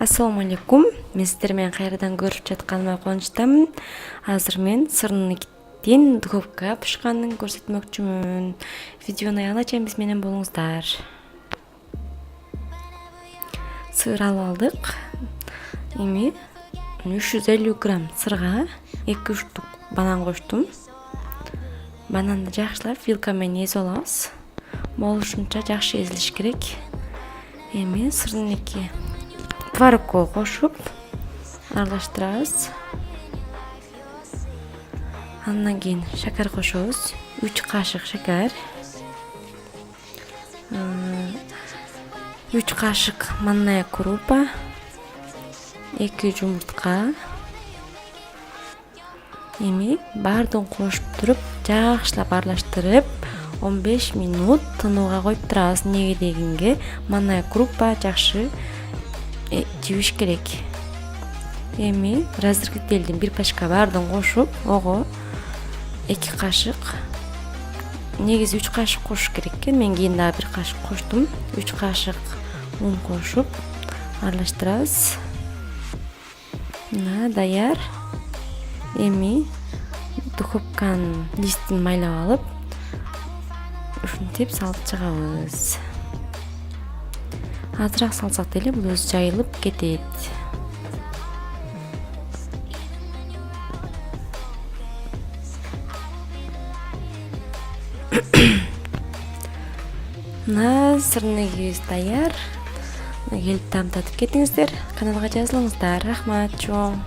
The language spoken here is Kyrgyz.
Assalamu alaikum. Мен сіздермен қайрадан көріп жатқаныма қуаныштамын. Азыр мен сырныкиттен духовка пышканын көрсөтмөкчүмүн. Видеонун аягына чейин биз менен болуңуздар. Сыр алып алдык. Эми 350 грамм сырга 2 штук банан коштум. Бананды жакшылап вилка менен эзип алабыз. Болушунча жакшы эзилиш керек. Эми сырныкки творогко кошуп аралаштырабыз. Андан кийин шакар кошобуз. 3 кашык шакар. 3 кашык манная крупа. 2 жумуртка. Эми баардыгын кошуп туруп, жакшылап аралаштырып, 15 минут тынууга коюп турабыз. Неге дегенге, манная крупа жакшы жибиш керек. Эми разрыхлителдин 1 пачка баардыгын кошуп, ого 2 кашык. Негизи 3 кашык кошуш керек экен. Мен кийин дагы 1 кашык коштум. 3 кашык un кошуп аралаштырабыз. Мына даяр. Эми духовканын листин майлап алып, ушинтип салып чыгабыз. Азыраак салсак деле бул өзү жайылып кетет. Мына сырныгыбыз даяр. Келип таам татып кетиңиздер. Каналга жазылыңыздар. Рахмат, чоң.